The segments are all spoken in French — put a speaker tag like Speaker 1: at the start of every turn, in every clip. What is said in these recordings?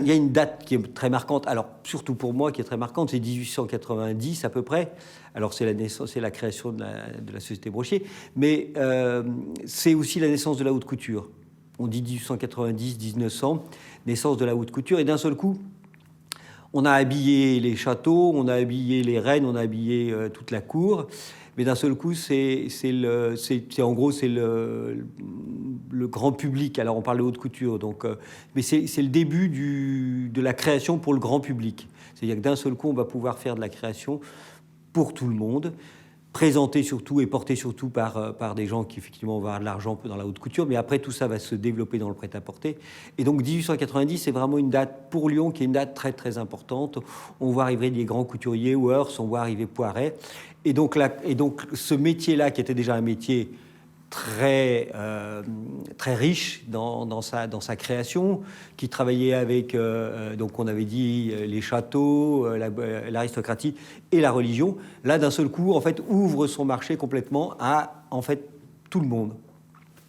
Speaker 1: y a une date qui est très marquante, alors surtout pour moi qui est très marquante, c'est 1890 à peu près. Alors c'est la naissance, c'est la création de la société Brochet, mais c'est aussi la naissance de la haute couture. On dit 1890-1900, naissance de la haute couture, et d'un seul coup, on a habillé les châteaux, on a habillé les reines, on a habillé toute la cour. Mais d'un seul coup, en gros, c'est le grand public. Alors, on parle de haute couture, donc, mais c'est le début de la création pour le grand public. C'est-à-dire que d'un seul coup, on va pouvoir faire de la création pour tout le monde, présenté surtout et porté surtout par des gens qui effectivement vont avoir de l'argent dans la haute couture, mais après tout ça va se développer dans le prêt-à-porter. Et donc 1890, c'est vraiment une date pour Lyon qui est une date très très importante. On voit arriver des grands couturiers, Worth, on voit arriver Poiret. Et donc ce métier-là, qui était déjà un métier très riche dans sa création, qui travaillait avec, donc on avait dit, les châteaux, l'aristocratie et la religion. Là, d'un seul coup, en fait, ouvre son marché complètement à, en fait, tout le monde.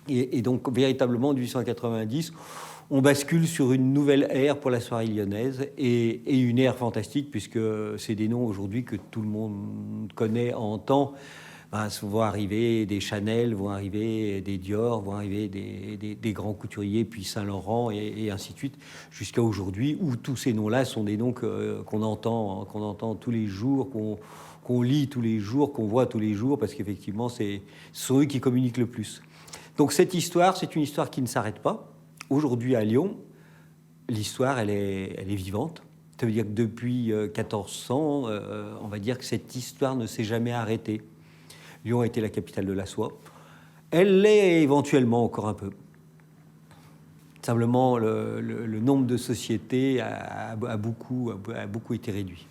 Speaker 1: Et donc, véritablement, en 1890, on bascule sur une nouvelle ère pour la soirée lyonnaise et une ère fantastique, puisque c'est des noms aujourd'hui que tout le monde connaît, entend. Vont arriver des Chanel, vont arriver des Dior, vont arriver des grands couturiers, puis Saint-Laurent et ainsi de suite, jusqu'à aujourd'hui, où tous ces noms-là sont des noms qu'on entend tous les jours, qu'on lit tous les jours, qu'on voit tous les jours, parce qu'effectivement, ce sont eux qui communiquent le plus. Donc cette histoire, c'est une histoire qui ne s'arrête pas. Aujourd'hui, à Lyon, l'histoire, elle est vivante. Ça veut dire que depuis 1400, on va dire que cette histoire ne s'est jamais arrêtée. Lyon a été la capitale de la soie. Elle l'est éventuellement encore un peu. Simplement, le nombre de sociétés a beaucoup été réduit.